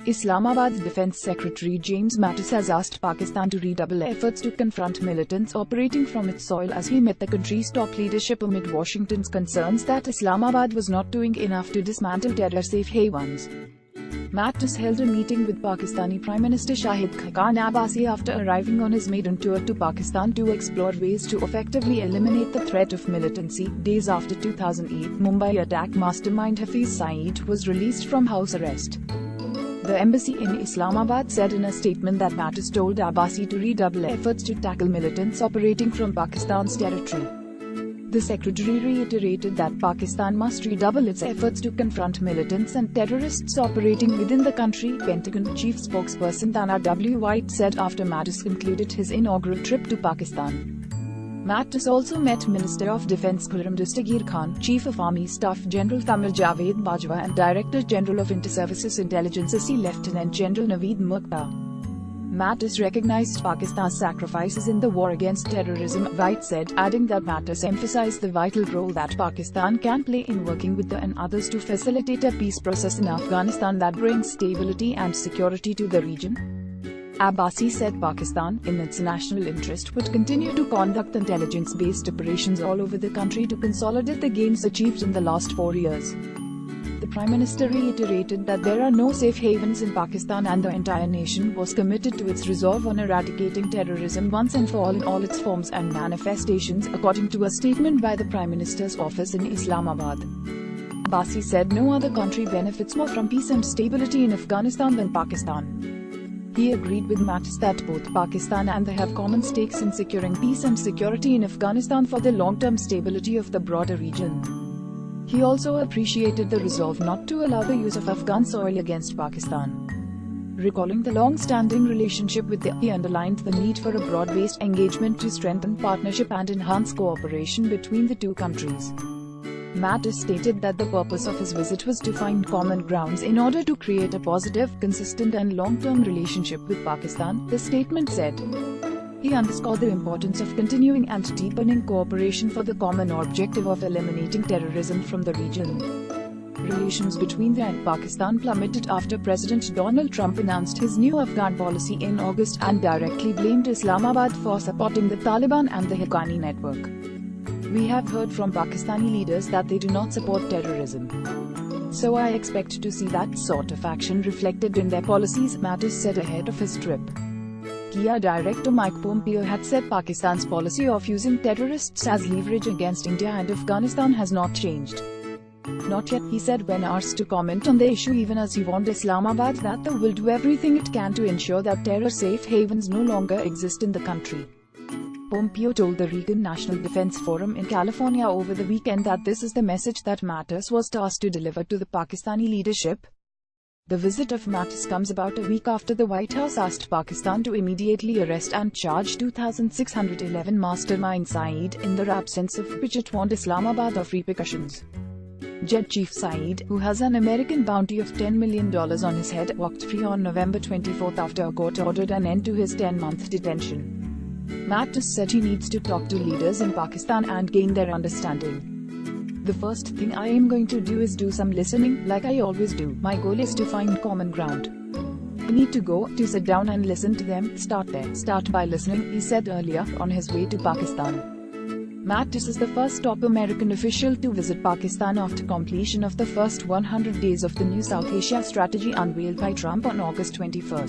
Islamabad's Defense Secretary James Mattis has asked Pakistan to redouble efforts to confront militants operating from its soil as he met the country's top leadership amid Washington's concerns that Islamabad was not doing enough to dismantle terror safe havens. Mattis held a meeting with Pakistani Prime Minister Shahid Khaqan Abbasi after arriving on his maiden tour to Pakistan to explore ways to effectively eliminate the threat of militancy. Days after 2008 Mumbai attack mastermind Hafiz Saeed was released from house arrest. The embassy in Islamabad said in a statement that Mattis told Abbasi to redouble efforts to tackle militants operating from Pakistan's territory. The secretary reiterated that Pakistan must redouble its efforts to confront militants and terrorists operating within the country, Pentagon chief spokesperson Dana W. White said after Mattis concluded his inaugural trip to Pakistan. Mattis also met Minister of Defence Khurram Dastagir Khan, Chief of Army Staff General Qamar Javed Bajwa and Director General of Inter-Services Intelligence Lieutenant General Naveed Mukta. Mattis recognized Pakistan's sacrifices in the war against terrorism, White said, adding that Mattis emphasized the vital role that Pakistan can play in working with the and others to facilitate a peace process in Afghanistan that brings stability and security to the region. Abbasi said Pakistan, in its national interest, would continue to conduct intelligence-based operations all over the country to consolidate the gains achieved in the last 4 years. The Prime Minister reiterated that there are no safe havens in Pakistan and the entire nation was committed to its resolve on eradicating terrorism once and for all in all its forms and manifestations, according to a statement by the Prime Minister's office in Islamabad. Abbasi said no other country benefits more from peace and stability in Afghanistan than Pakistan. He agreed with Mattis that both Pakistan and they have common stakes in securing peace and security in Afghanistan for the long-term stability of the broader region. He also appreciated the resolve not to allow the use of Afghan soil against Pakistan. Recalling the long-standing relationship with he underlined the need for a broad-based engagement to strengthen partnership and enhance cooperation between the two countries. Mattis stated that the purpose of his visit was to find common grounds in order to create a positive, consistent and long-term relationship with Pakistan, the statement said. He underscored the importance of continuing and deepening cooperation for the common objective of eliminating terrorism from the region. Relations between the and Pakistan plummeted after President Donald Trump announced his new Afghan policy in August and directly blamed Islamabad for supporting the Taliban and the Haqqani network. We have heard from Pakistani leaders that they do not support terrorism. So I expect to see that sort of action reflected in their policies, Mattis said ahead of his trip. Kia Director Mike Pompeo had said Pakistan's policy of using terrorists as leverage against India and Afghanistan has not changed. Not yet, he said when asked to comment on the issue, even as he warned Islamabad that they will do everything it can to ensure that terror-safe havens no longer exist in the country. Pompeo told the Reagan National Defense Forum in California over the weekend that this is the message that Mattis was tasked to deliver to the Pakistani leadership. The visit of Mattis comes about a week after the White House asked Pakistan to immediately arrest and charge 2,611 mastermind Saeed, in their absence of which it warned Islamabad of repercussions. Jet Chief Saeed, who has an American bounty of $10 million on his head, walked free on November 24 after a court ordered an end to his 10-month detention. Mattis said he needs to talk to leaders in Pakistan and gain their understanding. The first thing I am going to do is do some listening, like I always do. My goal is to find common ground. I need to go, to sit down and listen to them, start there. Start by listening, he said earlier, on his way to Pakistan. Mattis is the first top American official to visit Pakistan after completion of the first 100 days of the new South Asia strategy unveiled by Trump on August 21.